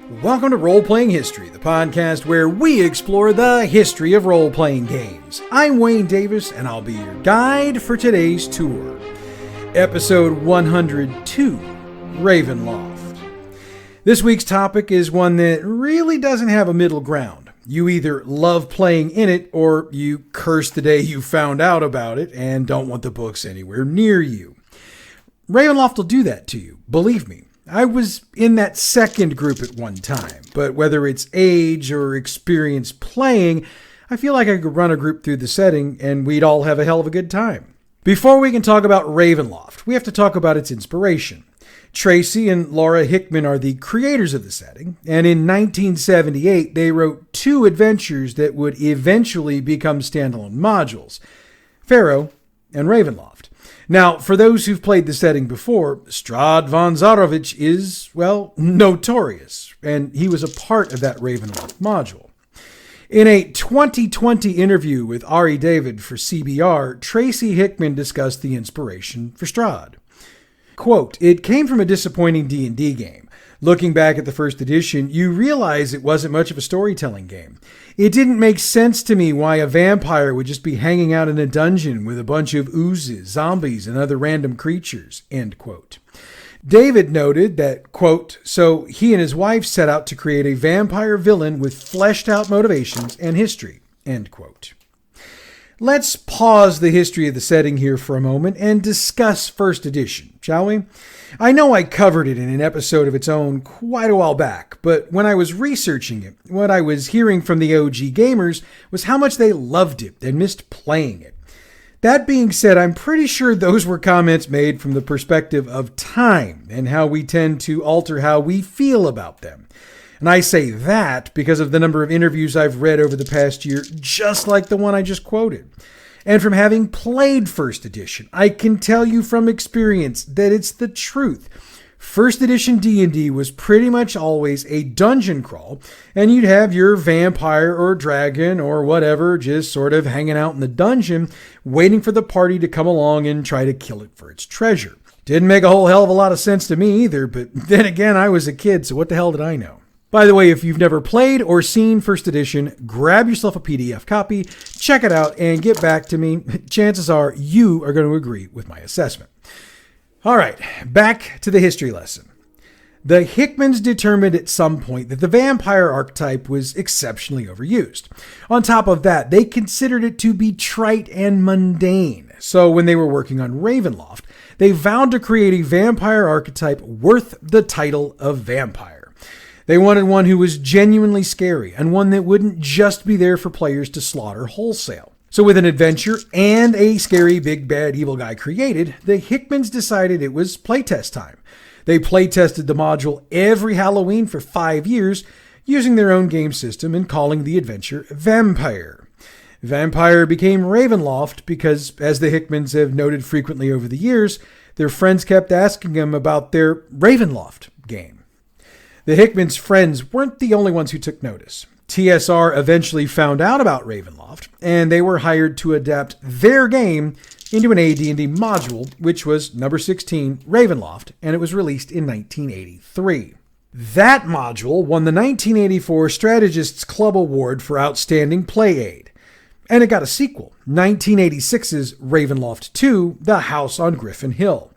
Welcome to Roleplaying History, the podcast where we explore the history of role-playing games. I'm Wayne Davis, and I'll be your guide for today's tour. Episode 102, Ravenloft. This week's topic is one that really doesn't have a middle ground. You either love playing in it, or you curse the day you found out about it and don't want the books anywhere near you. Ravenloft will do that to you, believe me. I was in that second group at one time, but whether it's age or experience playing, I feel like I could run a group through the setting and we'd all have a hell of a good time. Before we can talk about Ravenloft, we have to talk about its inspiration. Tracy and Laura Hickman are the creators of the setting, and in 1978 they wrote two adventures that would eventually become standalone modules, Pharaoh and Ravenloft. Now, for those who've played the setting before, Strahd von Zarovich is, well, notorious, and he was a part of that Ravenloft module. In a 2020 interview with Ari David for CBR, Tracy Hickman discussed the inspiration for Strahd. Quote, "It came from a disappointing D&D game. Looking back at the first edition, you realize it wasn't much of a storytelling game. It didn't make sense to me why a vampire would just be hanging out in a dungeon with a bunch of oozes, zombies, and other random creatures." End quote. David noted that, quote, "So he and his wife set out to create a vampire villain with fleshed out motivations and history." End quote. Let's pause the history of the setting here for a moment and discuss first edition, shall we? I know I covered it in an episode of its own quite a while back, but when I was researching it, what I was hearing from the OG gamers was how much they loved it and missed playing it. That being said, I'm pretty sure those were comments made from the perspective of time and how we tend to alter how we feel about them. And I say that because of the number of interviews I've read over the past year, just like the one I just quoted. And from having played First Edition, I can tell you from experience that it's the truth. First Edition D&D was pretty much always a dungeon crawl, and you'd have your vampire or dragon or whatever just sort of hanging out in the dungeon, waiting for the party to come along and try to kill it for its treasure. Didn't make a whole hell of a lot of sense to me either, but then again, I was a kid, so what the hell did I know? By the way, if you've never played or seen First Edition, grab yourself a PDF copy, check it out, and get back to me. Chances are you are going to agree with my assessment. All right, back to the history lesson. The Hickmans determined at some point that the vampire archetype was exceptionally overused. On top of that, they considered it to be trite and mundane. So when they were working on Ravenloft, they vowed to create a vampire archetype worth the title of vampire. They wanted one who was genuinely scary and one that wouldn't just be there for players to slaughter wholesale. So with an adventure and a scary big bad evil guy created, the Hickmans decided it was playtest time. They playtested the module every Halloween for 5 years, using their own game system and calling the adventure Vampire. Vampire became Ravenloft because, as the Hickmans have noted frequently over the years, their friends kept asking them about their Ravenloft game. The Hickmans' friends weren't the only ones who took notice. TSR eventually found out about Ravenloft, and they were hired to adapt their game into an AD&D module, which was number 16, Ravenloft, and it was released in 1983. That module won the 1984 Strategists Club Award for Outstanding Play Aid. And it got a sequel, 1986's Ravenloft 2, The House on Griffin Hill.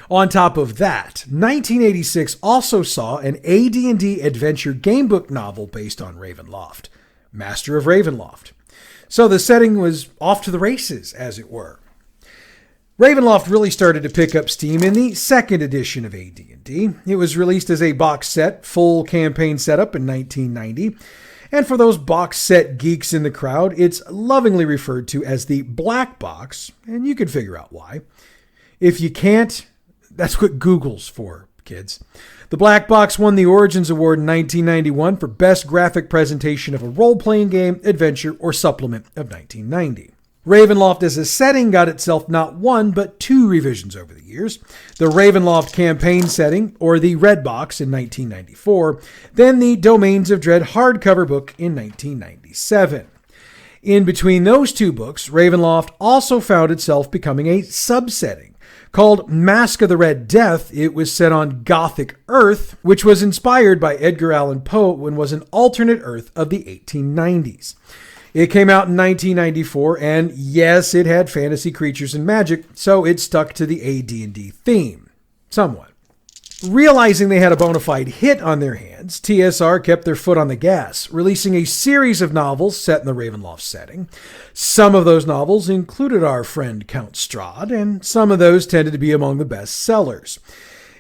On top of that, 1986 also saw an AD&D adventure gamebook novel based on Ravenloft, Master of Ravenloft. So the setting was off to the races, as it were. Ravenloft really started to pick up steam in the second edition of AD&D. It was released as a box set, full campaign setup in 1990. And for those box set geeks in the crowd, it's lovingly referred to as the Black Box, and you can figure out why. If you can't, that's what Google's for, kids. The Black Box won the Origins Award in 1991 for Best Graphic Presentation of a Role-Playing Game, Adventure, or Supplement of 1990. Ravenloft as a setting got itself not one, but two revisions over the years. The Ravenloft campaign setting, or the Red Box in 1994, then the Domains of Dread hardcover book in 1997. In between those two books, Ravenloft also found itself becoming a subsetting, Called Mask of the Red Death, it was set on Gothic Earth, which was inspired by Edgar Allan Poe and was an alternate Earth of the 1890s. It came out in 1994, and yes, it had fantasy creatures and magic, so it stuck to the AD&D theme. Somewhat. Realizing they had a bona fide hit on their hands, TSR kept their foot on the gas, releasing a series of novels set in the Ravenloft setting. Some of those novels included our friend Count Strahd, and some of those tended to be among the best sellers.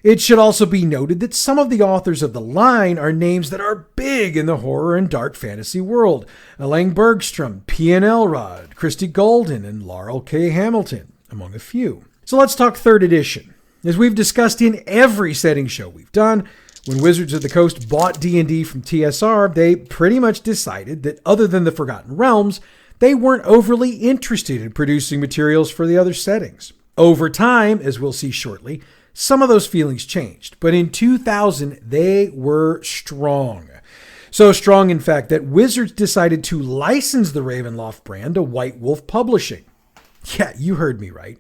It should also be noted that some of the authors of the line are names that are big in the horror and dark fantasy world. Elaine Bergstrom, P.N. Elrod, Christy Golden, and Laurel K. Hamilton, among a few. So let's talk 3rd edition. As we've discussed in every setting show we've done, when Wizards of the Coast bought D&D from TSR, they pretty much decided that other than the Forgotten Realms, they weren't overly interested in producing materials for the other settings. Over time, as we'll see shortly, some of those feelings changed, but in 2000, they were strong. So strong, in fact, that Wizards decided to license the Ravenloft brand to White Wolf Publishing. Yeah, you heard me right.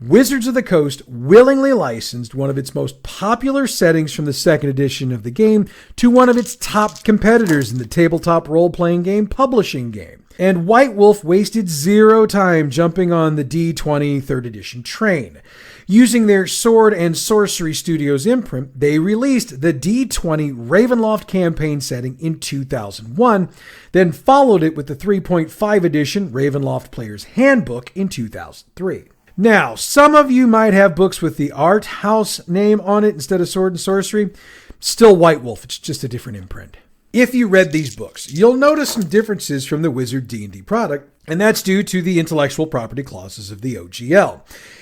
Wizards of the Coast willingly licensed one of its most popular settings from the 2nd edition of the game to one of its top competitors in the tabletop role-playing game publishing game. And White Wolf wasted zero time jumping on the D20 3rd edition train. Using their Sword and Sorcery Studios imprint, they released the D20 Ravenloft campaign setting in 2001, then followed it with the 3.5 edition Ravenloft Player's Handbook in 2003. Now, some of you might have books with the Art House name on it instead of Sword and Sorcery. Still White Wolf, it's just a different imprint. If you read these books, you'll notice some differences from the Wizard D&D product, and that's due to the intellectual property clauses of the OGL.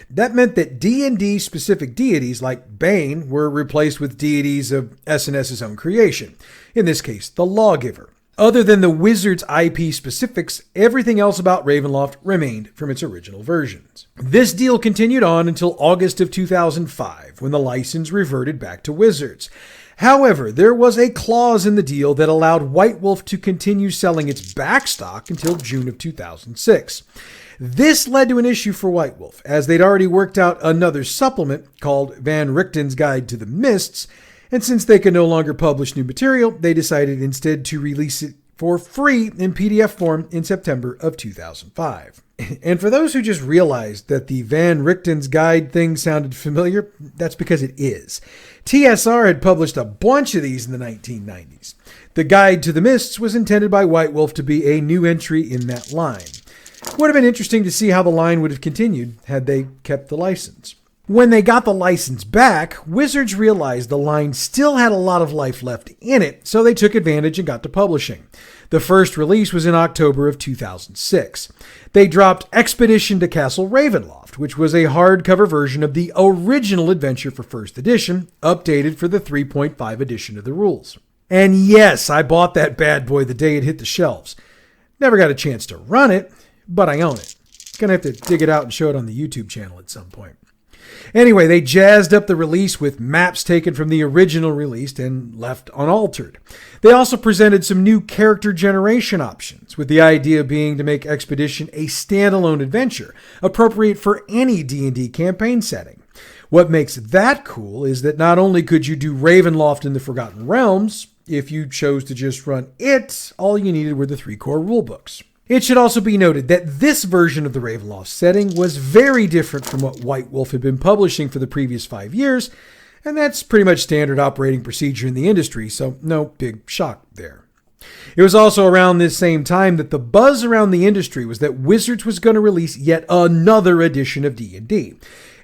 That meant that D&D specific deities like Bane were replaced with deities of S&S's own creation, in this case, the Lawgiver. Other than the Wizard's IP specifics, everything else about Ravenloft remained from its original versions. This deal continued on until August of 2005, when the license reverted back to Wizards. However, there was a clause in the deal that allowed White Wolf to continue selling its backstock until June of 2006. This led to an issue for White Wolf, as they'd already worked out another supplement called Van Richten's Guide to the Mists, and since they could no longer publish new material, they decided instead to release it for free in PDF form in September of 2005. And for those who just realized that the Van Richten's Guide thing sounded familiar, that's because it is. TSR had published a bunch of these in the 1990s. The Guide to the Mists was intended by White Wolf to be a new entry in that line. Would have been interesting to see how the line would have continued had they kept the license. When they got the license back, Wizards realized the line still had a lot of life left in it, so they took advantage and got to publishing. The first release was in October of 2006. They dropped Expedition to Castle Ravenloft, which was a hardcover version of the original adventure for 1st edition, updated for the 3.5 edition of the rules. And yes, I bought that bad boy the day it hit the shelves. Never got a chance to run it, but I own it. Gonna have to dig it out and show it on the YouTube channel at some point. Anyway, they jazzed up the release with maps taken from the original release and left unaltered. They also presented some new character generation options, with the idea being to make Expedition a standalone adventure, appropriate for any D&D campaign setting. What makes that cool is that not only could you do Ravenloft in the Forgotten Realms, if you chose to just run it, all you needed were the 3 core rulebooks. It should also be noted that this version of the Ravenloft setting was very different from what White Wolf had been publishing for the previous 5 years, and that's pretty much standard operating procedure in the industry, so no big shock there. It was also around this same time that the buzz around the industry was that Wizards was going to release yet another edition of D&D.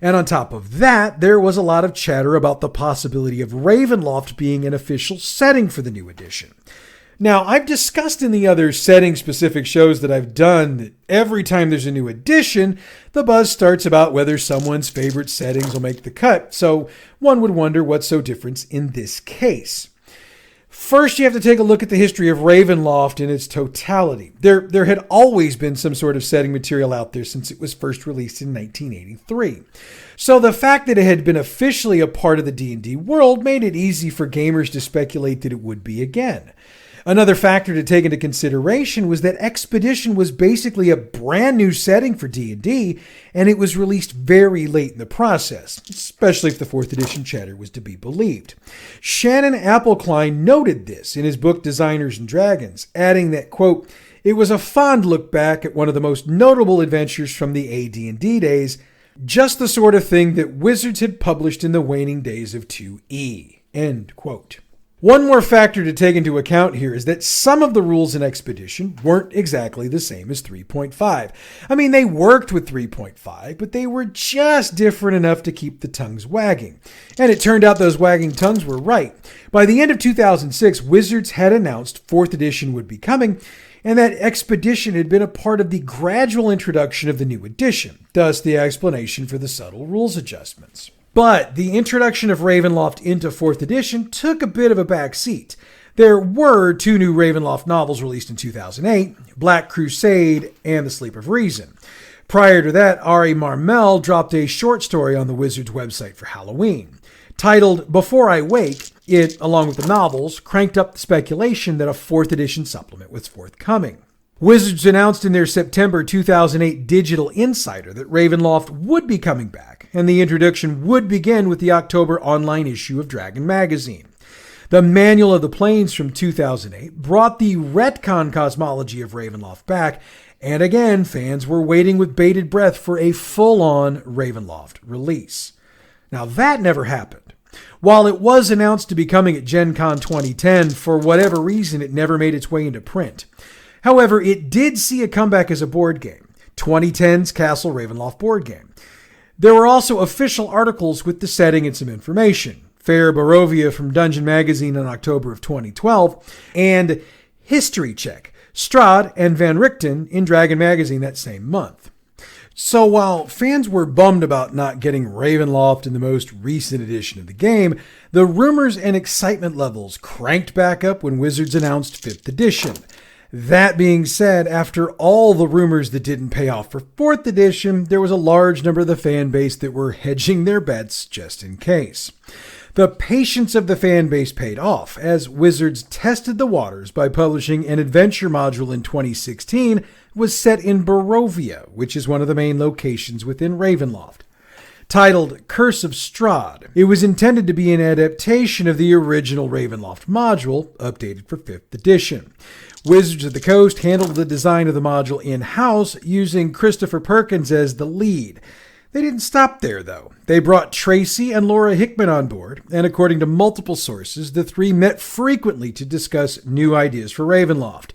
And on top of that, there was a lot of chatter about the possibility of Ravenloft being an official setting for the new edition. Now, I've discussed in the other setting-specific shows that I've done that every time there's a new edition, the buzz starts about whether someone's favorite settings will make the cut, so one would wonder what's so different in this case. First, you have to take a look at the history of Ravenloft in its totality. There had always been some sort of setting material out there since it was first released in 1983. So the fact that it had been officially a part of the D&D world made it easy for gamers to speculate that it would be again. Another factor to take into consideration was that Expedition was basically a brand new setting for D&D, and it was released very late in the process, especially if the 4th edition chatter was to be believed. Shannon Appelkline noted this in his book Designers and Dragons, adding that, quote, "It was a fond look back at one of the most notable adventures from the AD&D days, just the sort of thing that Wizards had published in the waning days of 2E." End quote. One more factor to take into account here is that some of the rules in Expedition weren't exactly the same as 3.5. I mean, they worked with 3.5, but they were just different enough to keep the tongues wagging. And it turned out those wagging tongues were right. By the end of 2006, Wizards had announced 4th edition would be coming, and that Expedition had been a part of the gradual introduction of the new edition, thus the explanation for the subtle rules adjustments. But the introduction of Ravenloft into 4th edition took a bit of a back seat. There were 2 new Ravenloft novels released in 2008, Black Crusade and The Sleep of Reason. Prior to that, Ari Marmel dropped a short story on the Wizards website for Halloween. Titled Before I Wake, it, along with the novels, cranked up the speculation that a 4th edition supplement was forthcoming. Wizards announced in their September 2008 Digital Insider that Ravenloft would be coming back, and the introduction would begin with the October online issue of Dragon Magazine. The Manual of the Planes from 2008 brought the retcon cosmology of Ravenloft back, and again, fans were waiting with bated breath for a full-on Ravenloft release. Now that never happened. While it was announced to be coming at Gen Con 2010, for whatever reason it never made its way into print. However, it did see a comeback as a board game, 2010's Castle Ravenloft board game. There were also official articles with the setting and some information. Fair Barovia from Dungeon Magazine in October of 2012, and History Check, Strahd and Van Richten in Dragon Magazine that same month. So while fans were bummed about not getting Ravenloft in the most recent edition of the game, the rumors and excitement levels cranked back up when Wizards announced 5th edition. That being said, after all the rumors that didn't pay off for 4th edition, there was a large number of the fan base that were hedging their bets just in case. The patience of the fan base paid off, as Wizards tested the waters by publishing an adventure module in 2016 was set in Barovia, which is one of the main locations within Ravenloft. Titled Curse of Strahd, it was intended to be an adaptation of the original Ravenloft module, updated for 5th edition. Wizards of the Coast handled the design of the module in-house, using Christopher Perkins as the lead. They didn't stop there, though. They brought Tracy and Laura Hickman on board, and according to multiple sources, the 3 met frequently to discuss new ideas for Ravenloft.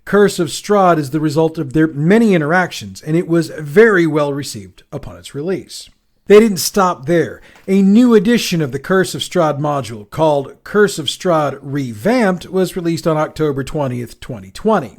Curse of Strahd is the result of their many interactions, and it was very well received upon its release. They didn't stop there. A new edition of the Curse of Strahd module, called Curse of Strahd Revamped, was released on October 20th, 2020.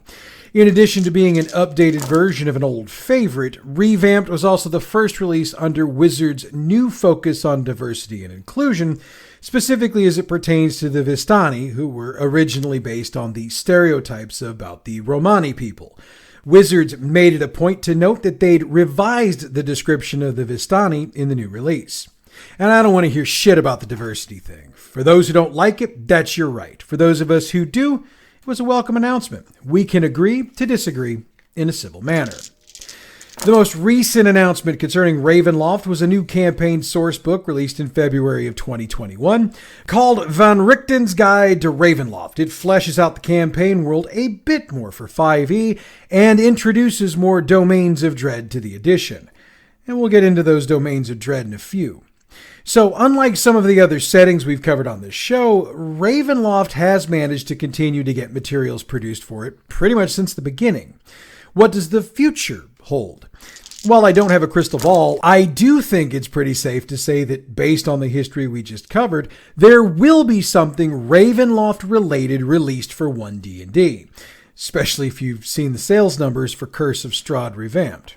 In addition to being an updated version of an old favorite, Revamped was also the first release under Wizards' new focus on diversity and inclusion, specifically as it pertains to the Vistani, who were originally based on the stereotypes about the Romani people. Wizards made it a point to note that they'd revised the description of the Vistani in the new release. And I don't want to hear shit about the diversity thing. For those who don't like it, that's your right. For those of us who do, it was a welcome announcement. We can agree to disagree in a civil manner. The most recent announcement concerning Ravenloft was a new campaign sourcebook released in February of 2021 called Van Richten's Guide to Ravenloft. It fleshes out the campaign world a bit more for 5e and introduces more domains of dread to the edition. And we'll get into those domains of dread in a few. So, unlike some of the other settings we've covered on this show, Ravenloft has managed to continue to get materials produced for it pretty much since the beginning. What does the future hold? While I don't have a crystal ball, I do think it's pretty safe to say that based on the history we just covered, there will be something Ravenloft related released for 1D&D, especially if you've seen the sales numbers for Curse of Strahd Revamped.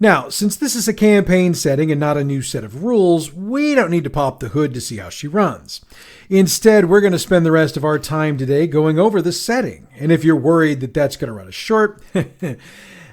Now, since this is a campaign setting and not a new set of rules, we don't need to pop the hood to see how she runs. Instead, we're going to spend the rest of our time today going over the setting. And if you're worried that that's going to run us short, I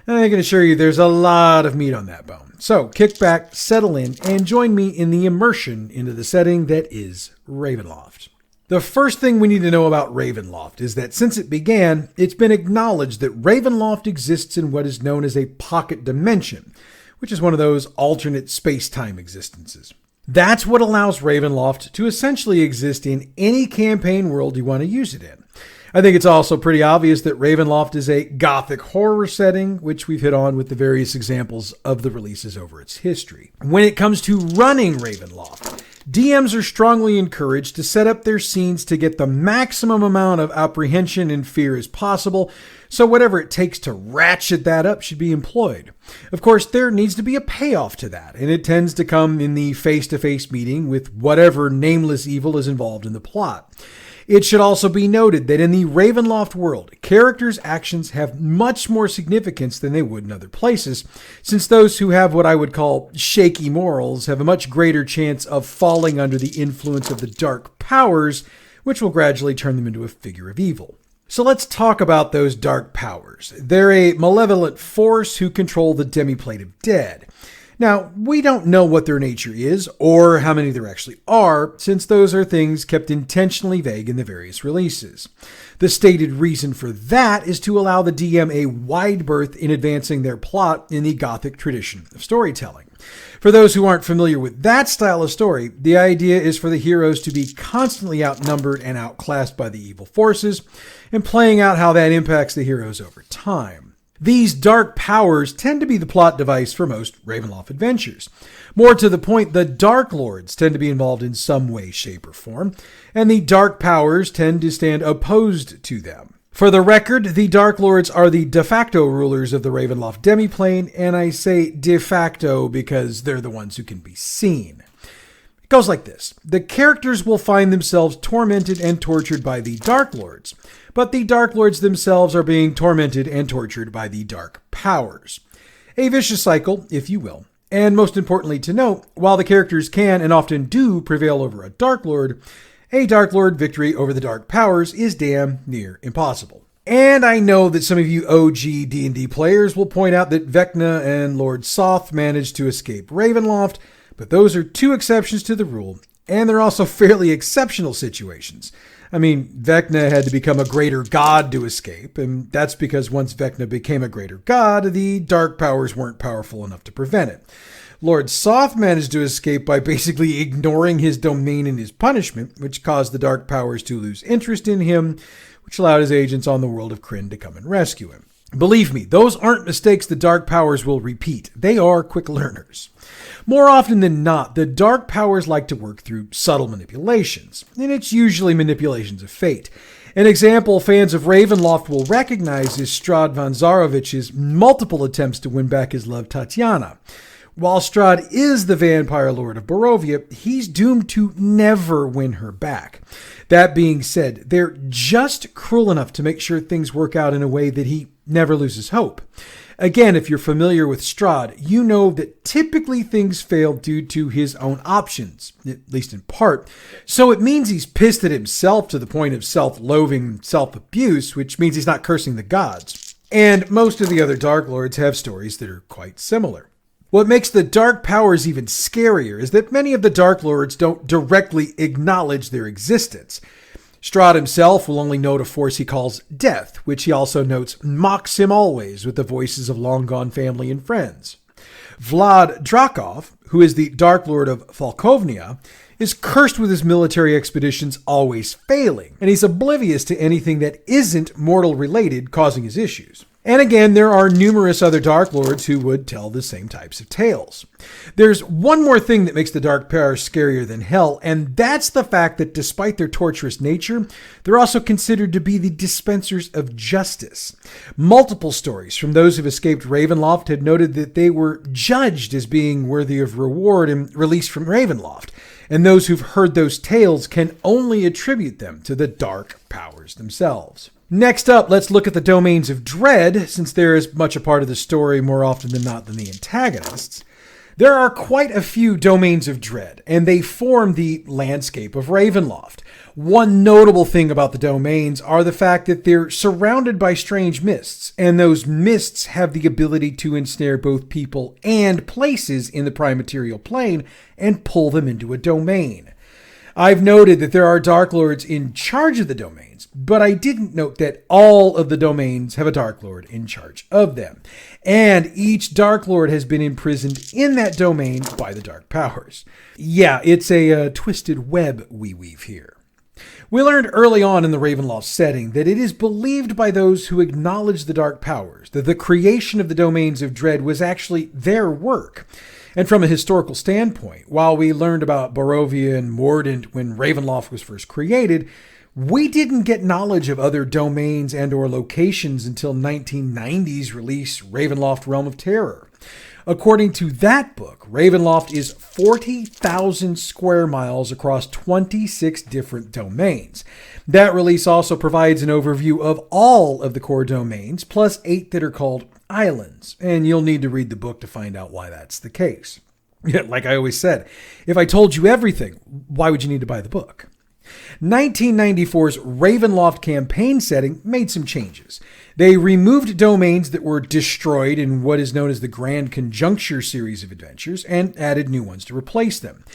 can assure you there's a lot of meat on that bone. So kick back, settle in, and join me in the immersion into the setting that is Ravenloft. The first thing we need to know about Ravenloft is that since it began, it's been acknowledged that Ravenloft exists in what is known as a pocket dimension, which is one of those alternate space-time existences. That's what allows Ravenloft to essentially exist in any campaign world you want to use it in. I think it's also pretty obvious that Ravenloft is a gothic horror setting, which we've hit on with the various examples of the releases over its history. When it comes to running Ravenloft, DMs are strongly encouraged to set up their scenes to get the maximum amount of apprehension and fear as possible, so whatever it takes to ratchet that up should be employed. Of course, there needs to be a payoff to that, and it tends to come in the face-to-face meeting with whatever nameless evil is involved in the plot. It should also be noted that in the Ravenloft world, characters' actions have much more significance than they would in other places, since those who have what I would call shaky morals have a much greater chance of falling under the influence of the dark powers, which will gradually turn them into a figure of evil. So let's talk about those dark powers. They're a malevolent force who control the demiplane of dead. Now, we don't know what their nature is, or how many there actually are, since those are things kept intentionally vague in the various releases. The stated reason for that is to allow the DM a wide berth in advancing their plot in the Gothic tradition of storytelling. For those who aren't familiar with that style of story, the idea is for the heroes to be constantly outnumbered and outclassed by the evil forces, and playing out how that impacts the heroes over time. These dark powers tend to be the plot device for most Ravenloft adventures. More to the point, the Dark Lords tend to be involved in some way, shape, or form, and the dark powers tend to stand opposed to them. For the record, the Dark Lords are the de facto rulers of the Ravenloft demiplane, and I say de facto because they're the ones who can be seen. It goes like this. The characters will find themselves tormented and tortured by the Dark Lords, but the Dark Lords themselves are being tormented and tortured by the Dark Powers. A vicious cycle, if you will. And most importantly to note, while the characters can and often do prevail over a Dark Lord victory over the Dark Powers is damn near impossible. And I know that some of you OG D&D players will point out that Vecna and Lord Soth managed to escape Ravenloft, but those are two exceptions to the rule, and they're also fairly exceptional situations. I mean, Vecna had to become a greater god to escape, and that's because once Vecna became a greater god, the dark powers weren't powerful enough to prevent it. Lord Soth managed to escape by basically ignoring his domain and his punishment, which caused the dark powers to lose interest in him, which allowed his agents on the world of Krynn to come and rescue him. Believe me, those aren't mistakes the dark powers will repeat. They are quick learners. More often than not, the dark powers like to work through subtle manipulations, and it's usually manipulations of fate. An example fans of Ravenloft will recognize is Strahd von Zarovich's multiple attempts to win back his love Tatiana. While Strahd is the vampire lord of Barovia, he's doomed to never win her back. That being said, they're just cruel enough to make sure things work out in a way that he never loses hope. Again, if you're familiar with Strahd, you know that typically things fail due to his own options, at least in part. So it means he's pissed at himself to the point of self-loathing, self-abuse, which means he's not cursing the gods. And most of the other Dark Lords have stories that are quite similar. What makes the dark powers even scarier is that many of the Dark Lords don't directly acknowledge their existence. Strahd himself will only note a force he calls death, which he also notes mocks him always with the voices of long-gone family and friends. Vlad Drakov, who is the Dark Lord of Falkovnia, is cursed with his military expeditions always failing, and he's oblivious to anything that isn't mortal-related causing his issues. And again, there are numerous other Dark Lords who would tell the same types of tales. There's one more thing that makes the Dark Powers scarier than hell, and that's the fact that despite their torturous nature, they're also considered to be the dispensers of justice. Multiple stories from those who've escaped Ravenloft had noted that they were judged as being worthy of reward and released from Ravenloft, and those who've heard those tales can only attribute them to the Dark Powers themselves. Next up, let's look at the domains of dread, since they're as much a part of the story more often than not than the antagonists. There are quite a few domains of dread, and they form the landscape of Ravenloft. One notable thing about the domains are the fact that they're surrounded by strange mists, and those mists have the ability to ensnare both people and places in the prime material plane and pull them into a domain. I've noted that there are Dark Lords in charge of the domains, but I didn't note that all of the domains have a Dark Lord in charge of them. And each Dark Lord has been imprisoned in that domain by the Dark Powers. Yeah, it's a twisted web we weave here. We learned early on in the Ravenloft setting that it is believed by those who acknowledge the Dark Powers that the creation of the Domains of Dread was actually their work. And from a historical standpoint, while we learned about Barovia and Mordant when Ravenloft was first created, we didn't get knowledge of other domains and or locations until 1990's release Ravenloft Realm of Terror. According to that book, Ravenloft is 40,000 square miles across 26 different domains. That release also provides an overview of all of the core domains, plus 8 that are called islands, and you'll need to read the book to find out why that's the case. Like I always said, if I told you everything, why would you need to buy the book? 1994's Ravenloft campaign setting made some changes. They removed domains that were destroyed in what is known as the Grand Conjuncture series of adventures and added new ones to replace them.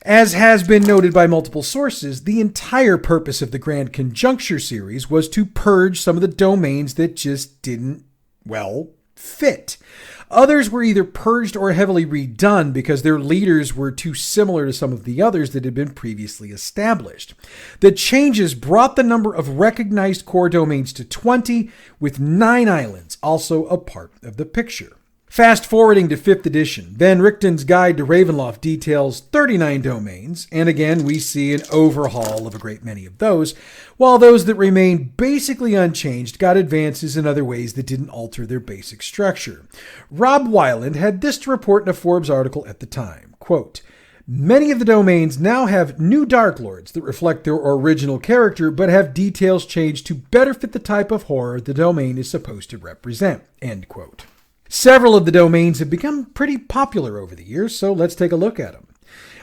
As has been noted by multiple sources, the entire purpose of the Grand Conjuncture series was to purge some of the domains that just didn't, fit. Others were either purged or heavily redone because their leaders were too similar to some of the others that had been previously established. The changes brought the number of recognized core domains to 20, with 9 islands also a part of the picture. Fast forwarding to 5th edition, Van Richten's Guide to Ravenloft details 39 domains, and again we see an overhaul of a great many of those, while those that remain basically unchanged got advances in other ways that didn't alter their basic structure. Rob Weiland had this to report in a Forbes article at the time, quote, "Many of the domains now have new Dark Lords that reflect their original character, but have details changed to better fit the type of horror the domain is supposed to represent," end quote. Several of the domains have become pretty popular over the years, so let's take a look at them.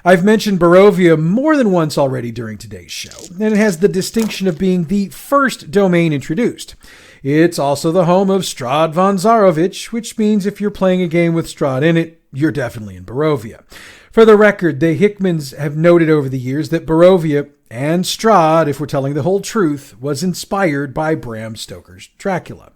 I've mentioned Barovia more than once already during today's show, and it has the distinction of being the first domain introduced. It's also the home of Strahd von Zarovich, which means if you're playing a game with Strahd in it, you're definitely in Barovia. For the record, the Hickmans have noted over the years that Barovia, and Strahd, if we're telling the whole truth, was inspired by Bram Stoker's Dracula.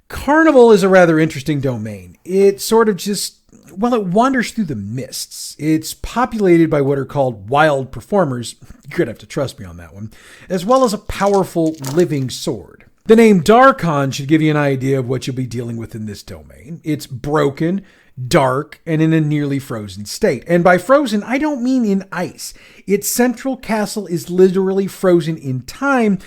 Carnival is a rather interesting domain. It sort of it wanders through the mists. It's populated by what are called wild performers, you're going to have to trust me on that one, as well as a powerful living sword. The name Darkon should give you an idea of what you'll be dealing with in this domain. It's broken, dark, and in a nearly frozen state. And by frozen, I don't mean in ice. Its central castle is literally frozen in time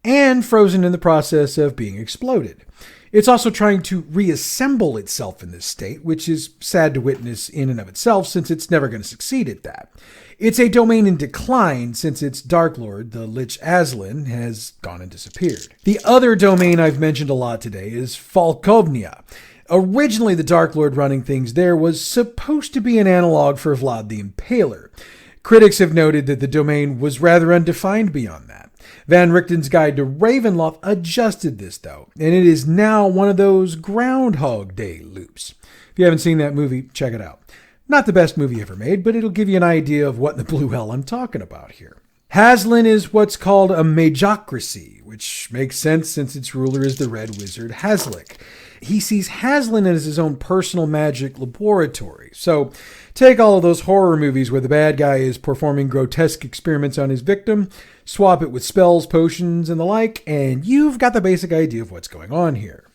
and frozen in the process of being exploded. It's also trying to reassemble itself in this state, which is sad to witness in and of itself since it's never going to succeed at that. It's a domain in decline since its Dark Lord, the Lich Aslan, has gone and disappeared. The other domain I've mentioned a lot today is Falkovnia. Originally, the Dark Lord running things there was supposed to be an analog for Vlad the Impaler. Critics have noted that the domain was rather undefined beyond that. Van Richten's Guide to Ravenloft adjusted this, though, and it is now one of those Groundhog Day loops. If you haven't seen that movie, check it out. Not the best movie ever made, but it'll give you an idea of what in the blue hell I'm talking about here. Haslin is what's called a magocracy, which makes sense since its ruler is the Red Wizard Haslick. He sees Haslin as his own personal magic laboratory. So take all of those horror movies where the bad guy is performing grotesque experiments on his victim, swap it with spells, potions, and the like, and you've got the basic idea of what's going on here.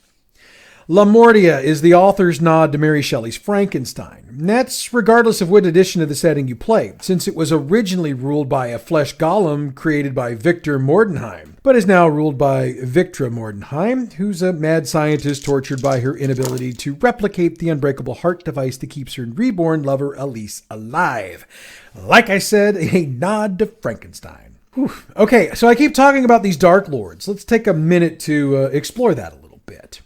La Mordia is the author's nod to Mary Shelley's Frankenstein. And that's regardless of what edition of the setting you play, since it was originally ruled by a flesh golem created by Victor Mordenheim, but is now ruled by Victra Mordenheim, who's a mad scientist tortured by her inability to replicate the unbreakable heart device that keeps her reborn lover Elise alive. Like I said, a nod to Frankenstein. Whew. Okay, so I keep talking about these Dark Lords. Let's take a minute to explore that a little bit.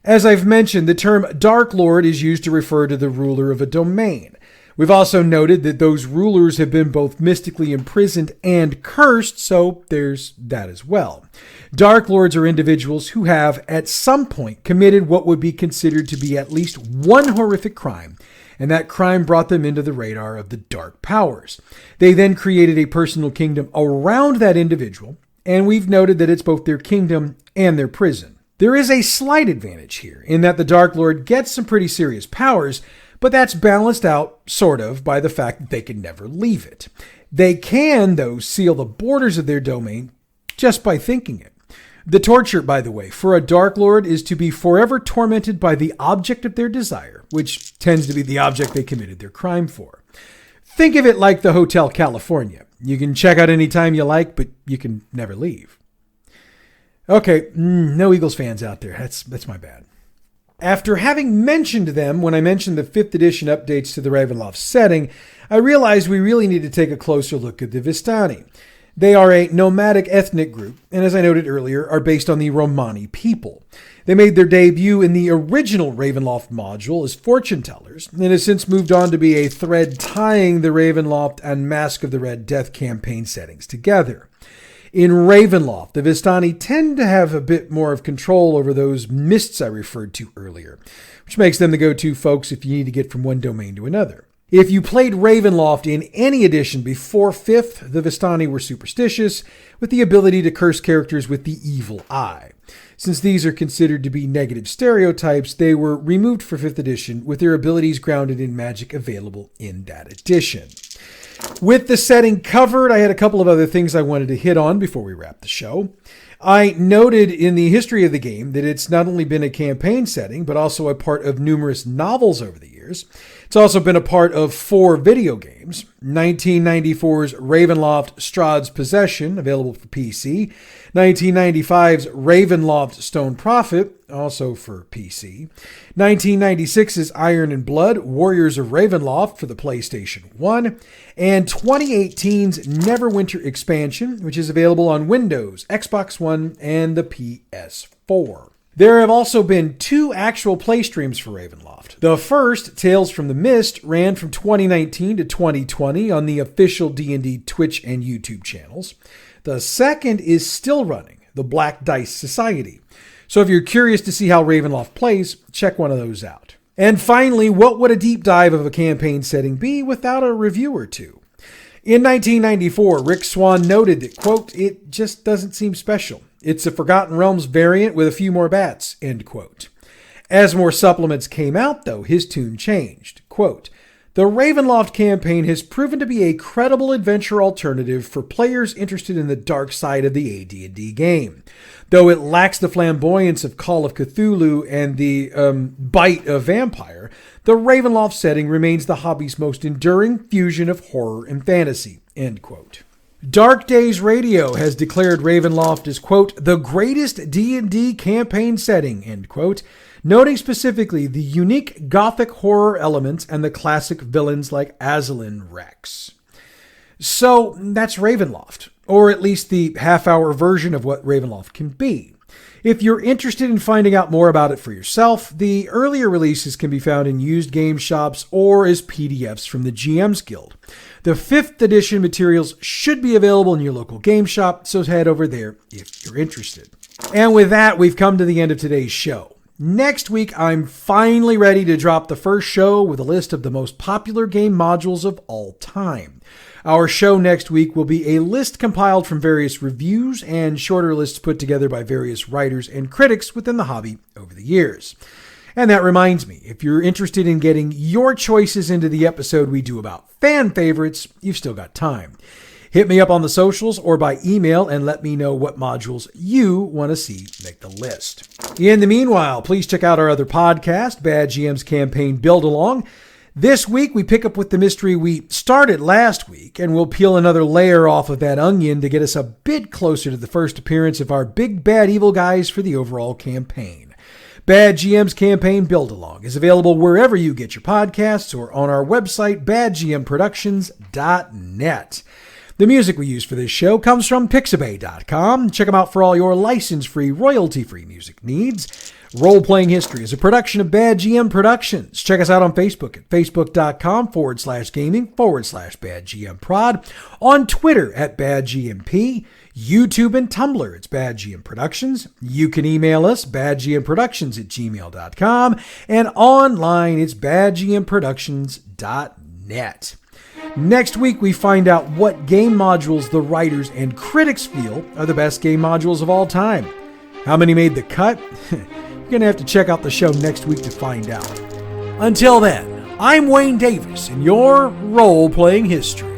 As I've mentioned, the term Dark Lord is used to refer to the ruler of a domain. We've also noted that those rulers have been both mystically imprisoned and cursed, so there's that as well. Dark Lords are individuals who have, at some point, committed what would be considered to be at least one horrific crime, and that crime brought them into the radar of the dark powers. They then created a personal kingdom around that individual, and we've noted that it's both their kingdom and their prison. There is a slight advantage here in that the Dark Lord gets some pretty serious powers, but that's balanced out, sort of, by the fact that they can never leave it. They can, though, seal the borders of their domain just by thinking it. The torture, by the way, for a Dark Lord is to be forever tormented by the object of their desire, which tends to be the object they committed their crime for. Think of it like the Hotel California. You can check out any time you like, but you can never leave. Okay, no Eagles fans out there. That's my bad. After having mentioned them when I mentioned the 5th edition updates to the Ravenloft setting, I realized we really need to take a closer look at the Vistani. They are a nomadic ethnic group, and as I noted earlier, are based on the Romani people. They made their debut in the original Ravenloft module as fortune tellers, and have since moved on to be a thread tying the Ravenloft and Mask of the Red Death campaign settings together. In Ravenloft, the Vistani tend to have a bit more of control over those mists I referred to earlier, which makes them the go-to folks if you need to get from one domain to another. If you played Ravenloft in any edition before 5th, the Vistani were superstitious, with the ability to curse characters with the evil eye. Since these are considered to be negative stereotypes, they were removed for 5th edition, with their abilities grounded in magic available in that edition. With the setting covered, I had a couple of other things I wanted to hit on before we wrap the show. I noted in the history of the game that it's not only been a campaign setting, but also a part of numerous novels over the years. It's also been a part of 4 video games: 1994's Ravenloft Strahd's Possession, available for PC, 1995's Ravenloft Stone Prophet, also for PC, 1996's Iron and Blood, Warriors of Ravenloft for the PlayStation 1, and 2018's Neverwinter expansion, which is available on Windows, Xbox One, and the PS4. There have also been 2 actual play streams for Ravenloft. The first, Tales from the Mist, ran from 2019 to 2020 on the official D&D Twitch and YouTube channels. The second is still running, the Black Dice Society. So if you're curious to see how Ravenloft plays, check one of those out. And finally, what would a deep dive of a campaign setting be without a review or two? In 1994, Rick Swan noted that, quote, "It just doesn't seem special. It's a Forgotten Realms variant with a few more bats," end quote. As more supplements came out, though, his tune changed. Quote, "The Ravenloft campaign has proven to be a credible adventure alternative for players interested in the dark side of the AD&D game. Though it lacks the flamboyance of Call of Cthulhu and the bite of vampire, the Ravenloft setting remains the hobby's most enduring fusion of horror and fantasy," end quote. Dark Days Radio has declared Ravenloft as, quote, "the greatest D&D campaign setting," end quote, noting specifically the unique gothic horror elements and the classic villains like Aslan Rex. So that's Ravenloft, or at least the half-hour version of what Ravenloft can be. If you're interested in finding out more about it for yourself, the earlier releases can be found in used game shops or as PDFs from the GM's Guild. The 5th edition materials should be available in your local game shop, so head over there if you're interested. And with that, we've come to the end of today's show. Next week, I'm finally ready to drop the first show with a list of the most popular game modules of all time. Our show next week will be a list compiled from various reviews and shorter lists put together by various writers and critics within the hobby over the years. And that reminds me, if you're interested in getting your choices into the episode we do about fan favorites, you've still got time. Hit me up on the socials or by email and let me know what modules you want to see make the list. In the meanwhile, please check out our other podcast, Bad GM's Campaign Build Along. This week, we pick up with the mystery we started last week, and we'll peel another layer off of that onion to get us a bit closer to the first appearance of our big bad evil guys for the overall campaign. Bad GM's Campaign Build Along is available wherever you get your podcasts or on our website, badgmproductions.net. The music we use for this show comes from Pixabay.com. Check them out for all your license-free, royalty-free music needs. Roleplaying History is a production of Bad GM Productions. Check us out on Facebook at facebook.com/gaming/badgmprod, on Twitter at badgmp. YouTube and Tumblr, it's Bad GM Productions. You can email us, badgmproductions@gmail.com, and online, it's badgmproductions.net. Next week, we find out what game modules the writers and critics feel are the best game modules of all time. How many made the cut? You're going to have to check out the show next week to find out. Until then, I'm Wayne Davis, and your role-playing history